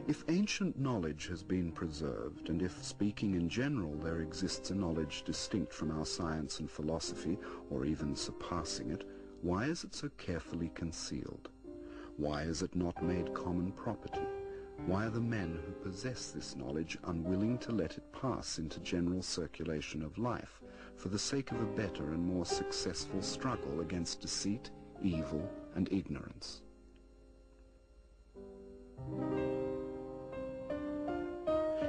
If ancient knowledge has been preserved, and if, speaking in general, there exists a knowledge distinct from our science and philosophy, or even surpassing it, why is it so carefully concealed? Why is it not made common property? Why are the men who possess this knowledge unwilling to let it pass into general circulation of life for the sake of a better and more successful struggle against deceit, evil, and ignorance?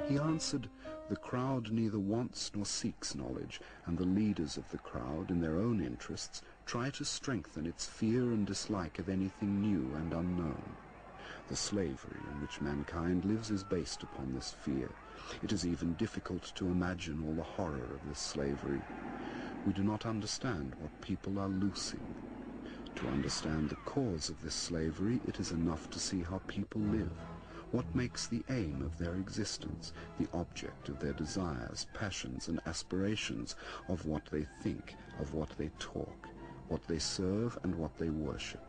He answered, "The crowd neither wants nor seeks knowledge, and the leaders of the crowd, in their own interests, try to strengthen its fear and dislike of anything new and unknown. The slavery in which mankind lives is based upon this fear. It is even difficult to imagine all the horror of this slavery. We do not understand what people are loosing. To understand the cause of this slavery, it is enough to see how people live. What makes the aim of their existence, the object of their desires, passions, and aspirations, of what they think, of what they talk, what they serve, and what they worship."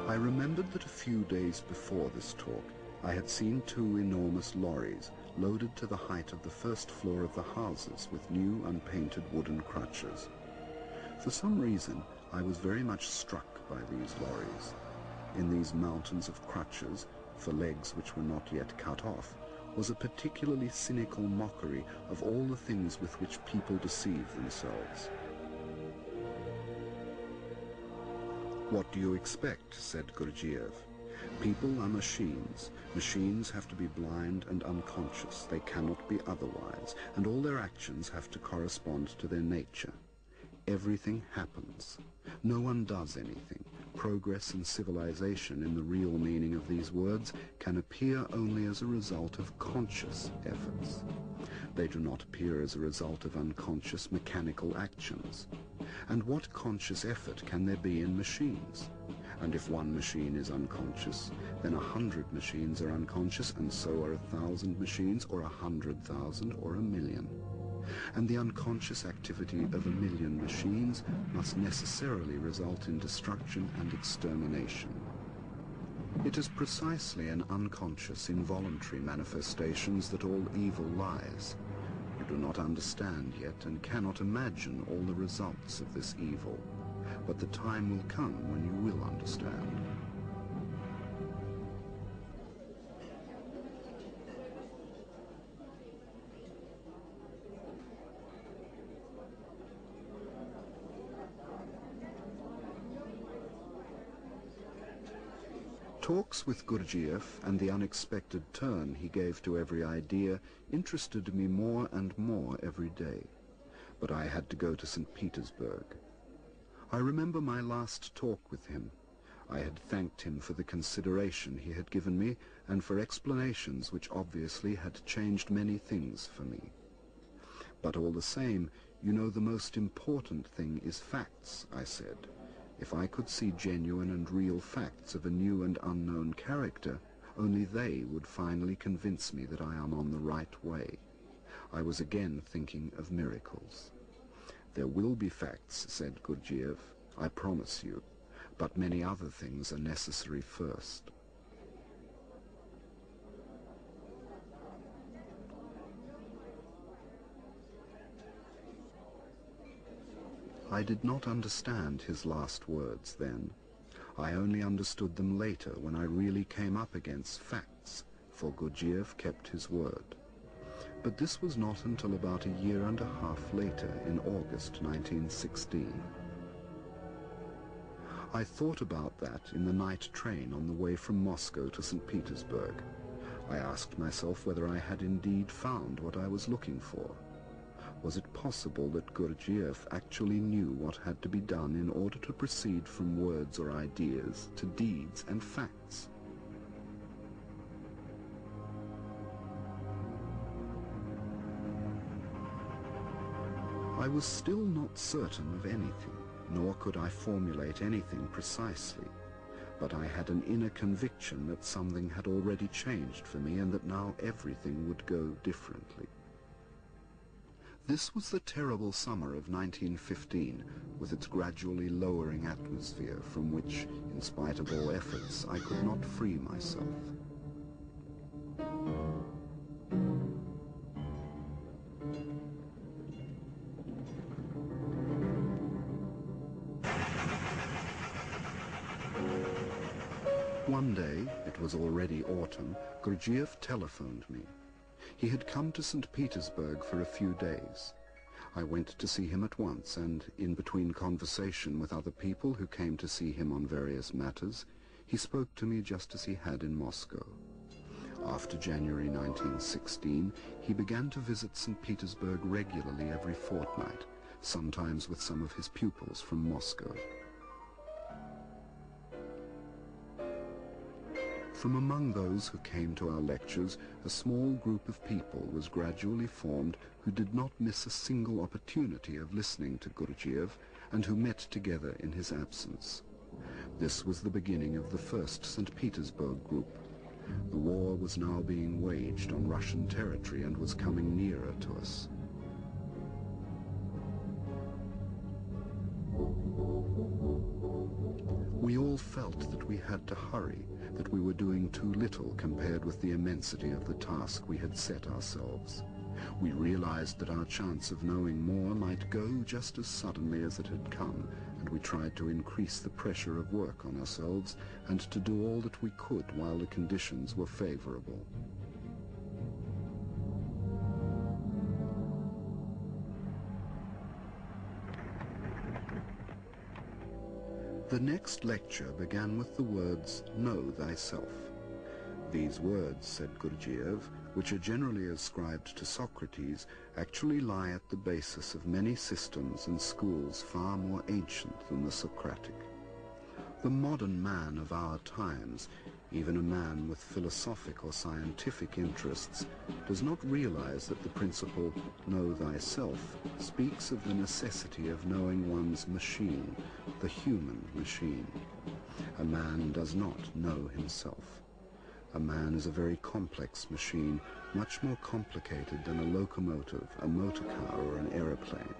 I remembered that a few days before this talk, I had seen 2 enormous lorries loaded to the height of the first floor of the houses with new unpainted wooden crutches. For some reason, I was very much struck by these lorries. In these mountains of crutches, for legs which were not yet cut off, was a particularly cynical mockery of all the things with which people deceive themselves. "What do you expect?" said Gurdjieff. "People are machines. Machines have to be blind and unconscious. They cannot be otherwise, and all their actions have to correspond to their nature. Everything happens. No one does anything. Progress and civilization, in the real meaning of these words, can appear only as a result of conscious efforts. They do not appear as a result of unconscious mechanical actions. And what conscious effort can there be in machines? And if one machine is unconscious, then 100 machines are unconscious, and so are 1,000 machines, or 100,000, or 1,000,000. And the unconscious activity of 1,000,000 machines must necessarily result in destruction and extermination. It is precisely in unconscious, involuntary manifestations that all evil lies. You do not understand yet, and cannot imagine all the results of this evil. But the time will come when you will understand." Talks with Gurdjieff and the unexpected turn he gave to every idea interested me more and more every day. But I had to go to St. Petersburg. I remember my last talk with him. I had thanked him for the consideration he had given me, and for explanations which obviously had changed many things for me. "But all the same, you know, the most important thing is facts," I said. "If I could see genuine and real facts of a new and unknown character, only they would finally convince me that I am on the right way." I was again thinking of miracles. "There will be facts," said Gurdjieff, "I promise you, but many other things are necessary first." I did not understand his last words then. I only understood them later, when I really came up against facts, for Gurdjieff kept his word. But this was not until about a year and a half later, in August 1916. I thought about that in the night train on the way from Moscow to St. Petersburg. I asked myself whether I had indeed found what I was looking for. Was it possible that Gurdjieff actually knew what had to be done in order to proceed from words or ideas to deeds and facts? I was still not certain of anything, nor could I formulate anything precisely. but I had an inner conviction that something had already changed for me and that now everything would go differently. This was the terrible summer of 1915, with its gradually lowering atmosphere from which, in spite of all efforts, I could not free myself. One day, it was already autumn, Gurdjieff telephoned me. He had come to St. Petersburg for a few days. I went to see him at once, and in between conversation with other people who came to see him on various matters, he spoke to me just as he had in Moscow. After January 1916, he began to visit St. Petersburg regularly every fortnight, sometimes with some of his pupils from Moscow. From among those who came to our lectures, a small group of people was gradually formed who did not miss a single opportunity of listening to Gurdjieff and who met together in his absence. This was the beginning of the first St. Petersburg group. The war was now being waged on Russian territory and was coming nearer to us. We all felt that we had to hurry, that we were doing too little compared with the immensity of the task we had set ourselves. We realized that our chance of knowing more might go just as suddenly as it had come, and we tried to increase the pressure of work on ourselves and to do all that we could while the conditions were favorable. The next lecture began with the words, "Know thyself." These words, said Gurdjieff, which are generally ascribed to Socrates, actually lie at the basis of many systems and schools far more ancient than the Socratic. The modern man of our times, even a man with philosophic or scientific interests, does not realize that the principle, "Know thyself," speaks of the necessity of knowing one's machine, the human machine. A man does not know himself. A man is a very complex machine, much more complicated than a locomotive, a motor car, or an aeroplane.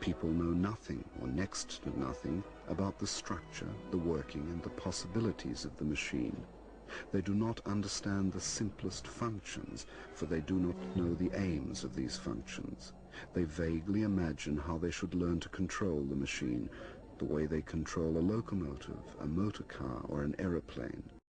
People know nothing, or next to nothing, about the structure, the working, and the possibilities of the machine. They do not understand the simplest functions, for they do not know the aims of these functions. They vaguely imagine how they should learn to control the machine, the way they control a locomotive, a motor car, or an aeroplane.